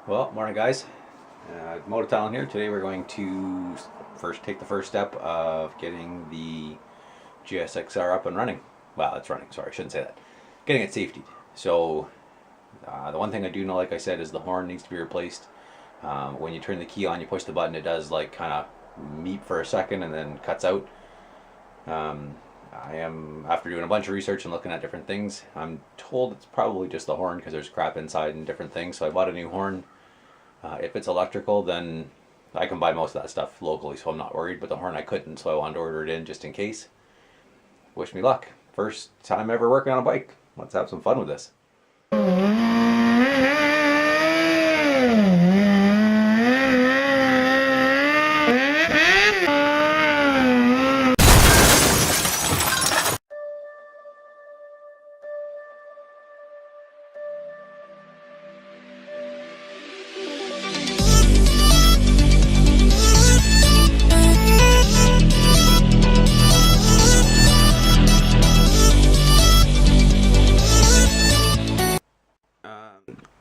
Well, morning guys. Moto Talon here. Today we're going to take the first step of getting the GSXR up and running. Well, it's running, sorry, I shouldn't say that. Getting it safetied. So, the one thing I do know, like I said, is the horn needs to be replaced. When you turn the key on, you push the button, it does like kind of meep for a second and then cuts out. I am, after doing a bunch of research and looking at different things, I'm told it's probably just the horn because there's crap inside and different things. So I bought a new horn. If it's electrical, then I can buy most of that stuff locally, so I'm not worried. But the horn I couldn't, so I wanted to order it in just in case. Wish me luck. First time ever working on a bike. Let's have some fun with this.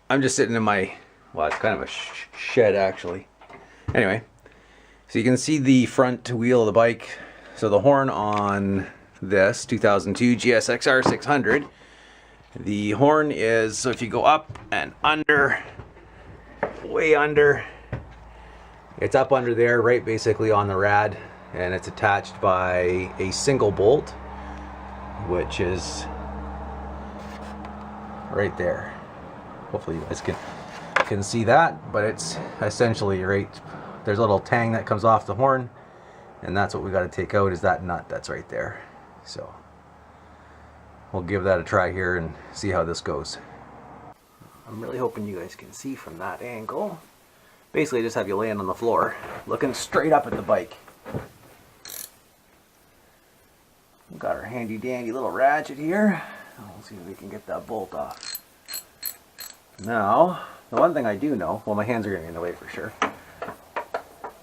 I'm just sitting in my, well, it's kind of a shed actually. Anyway, so you can see the front wheel of the bike. So the horn on this 2002 GSXR 600, the horn is, so if you go up and under, way under, it's up under there, right basically on the rad, and it's attached by a single bolt, which is right there. Hopefully you guys can see that, but it's essentially right, there's a little tang that comes off the horn, and that's what we got to take out, is that nut that's right there. So we'll give that a try here and see how this goes. I'm really hoping you guys can see from that angle. Basically I just have you laying on the floor looking straight up at the bike. We've got our handy dandy little ratchet here. Let's see if we can get that bolt off. Now, the one thing I do know, well, my hands are getting in the way for sure.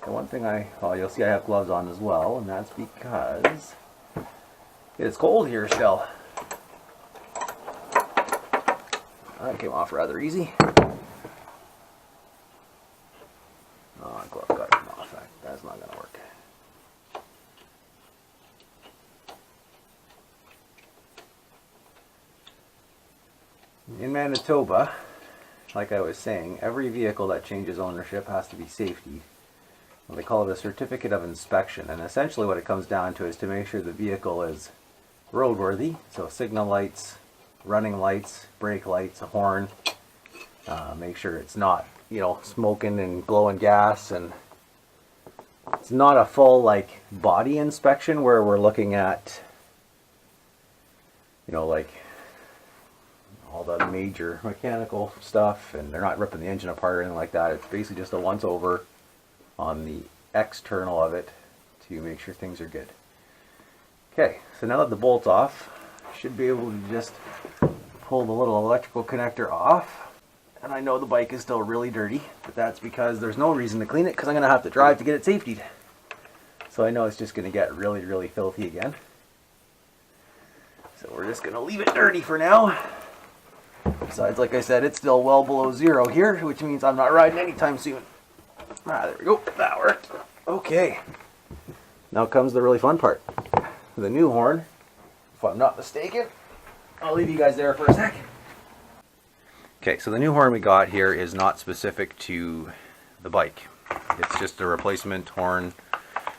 The one thing well, you'll see I have gloves on as well, and that's because it's cold here still. That came off rather easy. Oh, glove got to come off. That's not going to work. In Manitoba, like I was saying, every vehicle that changes ownership has to be safetied. Well, they call it a certificate of inspection, and essentially what it comes down to is to make sure the vehicle is roadworthy, so signal lights, running lights, brake lights, a horn, make sure it's not, you know, smoking and blowing gas, and it's not a full like body inspection where we're looking at, you know, like all the major mechanical stuff, and they're not ripping the engine apart or anything like that. It's basically just a once over on the external of it to make sure things are good. Okay, so now that the bolt's off, I should be able to just pull the little electrical connector off. And I know the bike is still really dirty, but that's because there's no reason to clean it, because I'm going to have to drive to get it safetied. So I know it's just going to get really, really filthy again. So we're just going to leave it dirty for now. Besides, like I said, it's still well below zero here, which means I'm not riding anytime soon. Ah, there we go. That worked. Okay. Now comes the really fun part. The new horn, if I'm not mistaken. I'll leave you guys there for a second. Okay, so the new horn we got here is not specific to the bike. It's just a replacement horn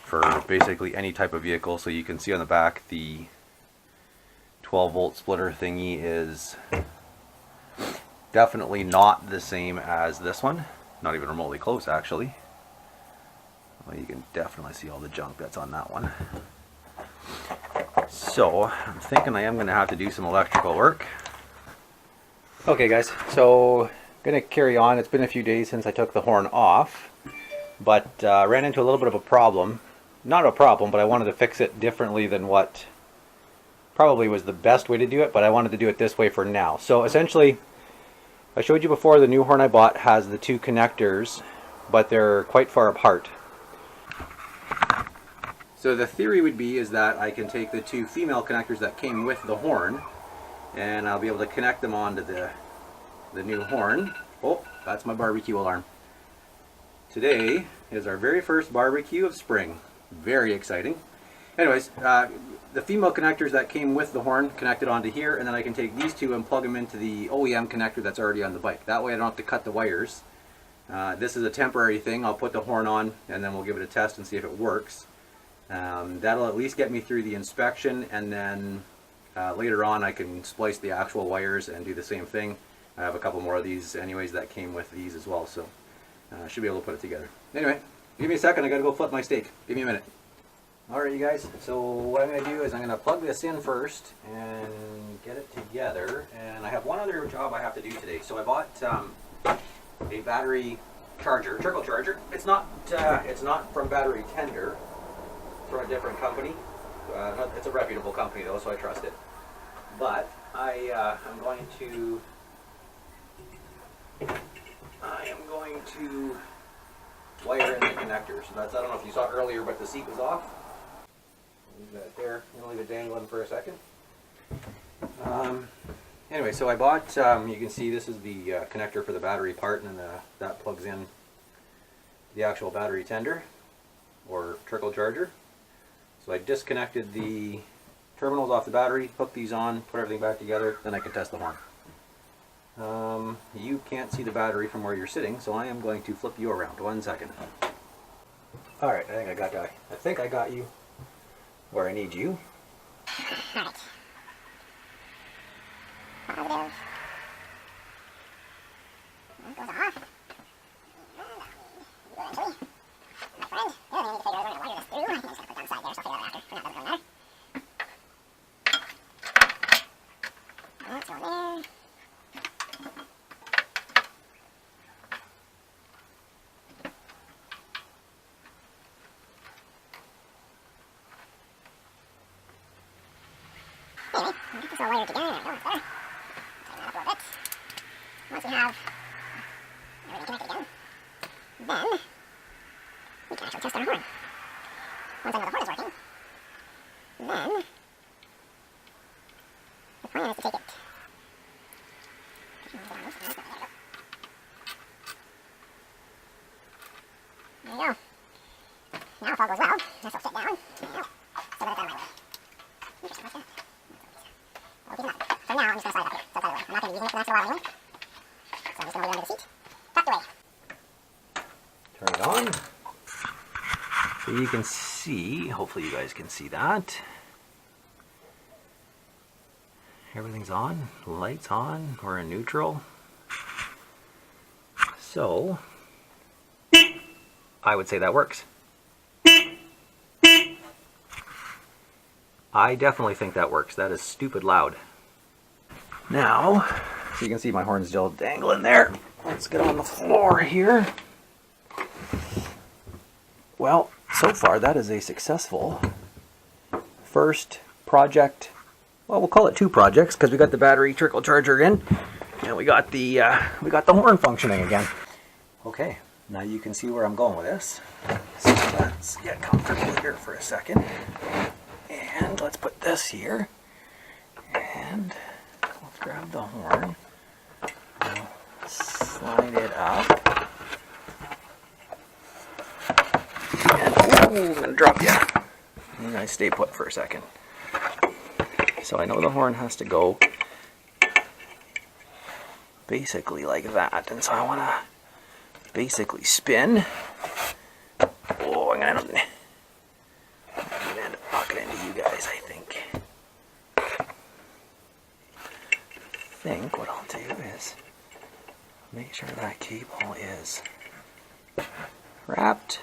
for basically any type of vehicle. So you can see on the back the 12-volt splitter thingy is definitely not the same as this one. Not even remotely close, actually. Well, you can definitely see all the junk that's on that one. So, I'm thinking I am going to have to do some electrical work. Okay guys, so I'm going to carry on. It's been a few days since I took the horn off, but ran into a little bit of a problem. Not a problem, but I wanted to fix it differently than what probably was the best way to do it, but I wanted to do it this way for now. So essentially, I showed you before, the new horn I bought has the two connectors, but they're quite far apart. So the theory would be is that I can take the two female connectors that came with the horn, and I'll be able to connect them onto the new horn. Oh, that's my barbecue alarm. Today is our very first barbecue of spring. Very exciting. Anyways, the female connectors that came with the horn connected onto here, and then I can take these two and plug them into the OEM connector that's already on the bike. That way I don't have to cut the wires. This is a temporary thing. I'll put the horn on and then we'll give it a test and see if it works. That'll at least get me through the inspection, and then later on I can splice the actual wires and do the same thing. I have a couple more of these anyways that came with these as well, so should be able to put it together. Anyway, give me a second, I gotta go flip my steak. Give me a minute. Alright you guys, so what I'm going to do is I'm going to plug this in first and get it together, and I have one other job I have to do today. So I bought a battery charger, trickle charger. It's not from Battery Tender, it's from a different company. It's a reputable company though, so I trust it. But I am going to wire in the connector. So that's, I don't know if you saw earlier, but the seat was off. Leave that there. I'm going to leave it dangling for a second. Anyway, so I bought, you can see this is the connector for the battery part, and then that plugs in the actual battery tender or trickle charger. So I disconnected the terminals off the battery, hooked these on, put everything back together, then I can test the horn. You can't see the battery from where you're sitting, so I am going to flip you around. 1 second. Alright, I think I got you where I need you. Alright. Positive. That goes off. Eventually. My friend, the other thing I need to figure out is I'm going to wire this through. I think I'm just going to put it on the side there, so I'll figure that out after. For now, it doesn't really matter. That's going there. Anyway, I'll get this all wired together. There we go, it's there. Tighten that up a little bit. Once we have everything connected again, then we can actually test our horn. Once I know the horn is working, then the plan is to take it. There you go. Now if all goes well, this will sit down. Now, so that it's on my way. Interesting, what's that? We'll keep it up. For now, I'm just going to slide it up here, so it's out of the way. I'm not going to be using it for the next while anyway. So I'm just going to hold it under the seat. Tucked away. Turn it on. So you can see, hopefully you guys can see that. Everything's on, lights on, we're in neutral. So, I would say that works. I definitely think that works. That is stupid loud. Now, so you can see my horn's still dangling there. Let's get on the floor here. Well, so far that is a successful first project. Well, we'll call it 2 projects because we got the battery trickle charger in, and we got the horn functioning again. Okay, now you can see where I'm going with this. So let's get comfortable here for a second. And let's put this here, and let's grab the horn, we'll slide it up, and I'm going to drop you. I'm going to stay put for a second. So I know the horn has to go basically like that, and so I want to basically spin. Oh, I'm going to end up knocking into you guys, I think. What I'll do is make sure that cable is wrapped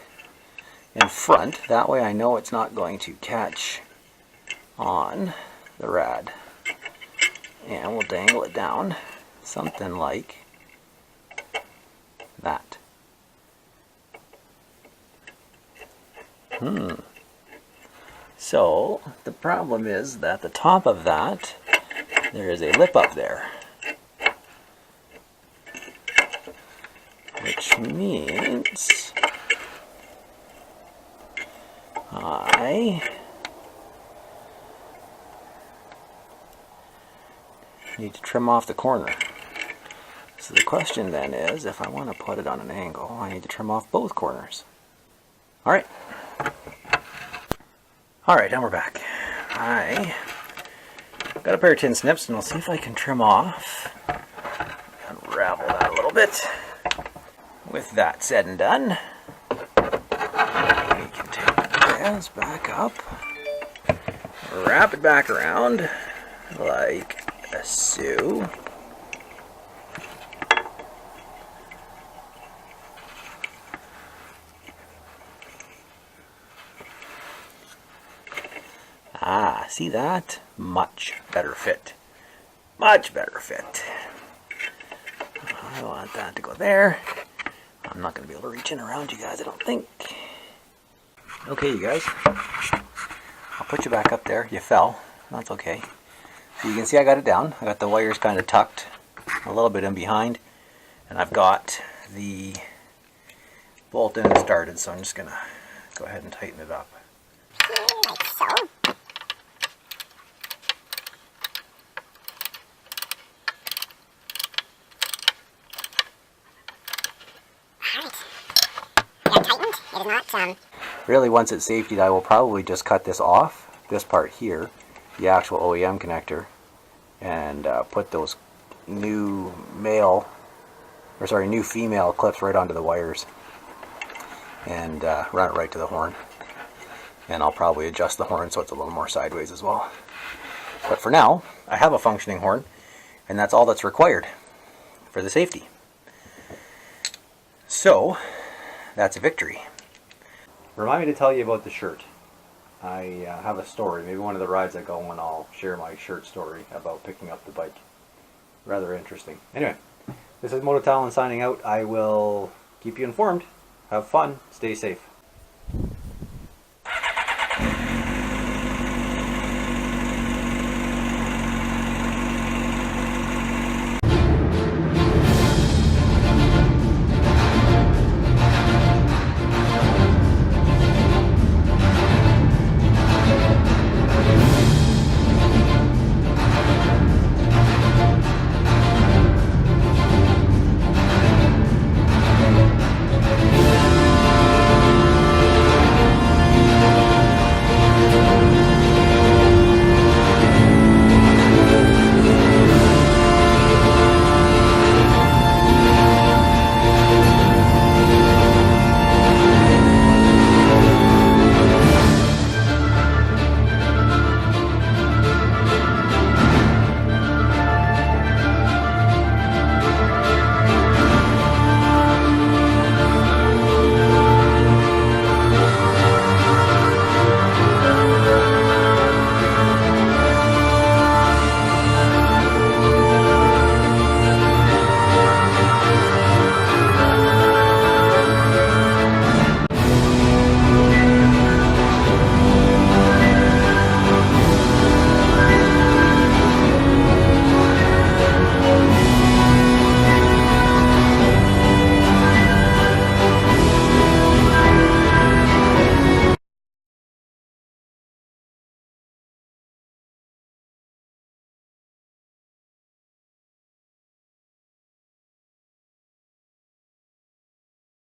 in front. That way I know it's not going to catch on the rad. And we'll dangle it down something like that. So the problem is that the top of that, there is a lip up there, which means I need to trim off the corner. So So the question then is, if I want to put it on an angle, I need to trim off both corners. Alright. Alright, and we're back. I got a pair of tin snips, and I'll see if I can trim off, unravel that a little bit. With that said and done, we can take this back up, wrap it back around like so. Ah, see that? Much better fit. Much better fit. I want that to go there. I'm not going to be able to reach in around you guys, I don't think. Okay, you guys. I'll put you back up there. You fell. That's okay. So you can see I got it down. I got the wires kind of tucked a little bit in behind. And I've got the bolt in and started, so I'm just going to go ahead and tighten it up. Like so. Really, once it's safetied, I will probably just cut this off, this part here, the actual OEM connector, and put those new female clips right onto the wires, and run it right to the horn. And I'll probably adjust the horn so it's a little more sideways as well. But for now, I have a functioning horn, and that's all that's required for the safety. So, that's a victory. Remind me to tell you about the shirt. I have a story. Maybe one of the rides I go on, I'll share my shirt story about picking up the bike. Rather interesting. Anyway, this is Moto Talon signing out. I will keep you informed. Have fun. Stay safe.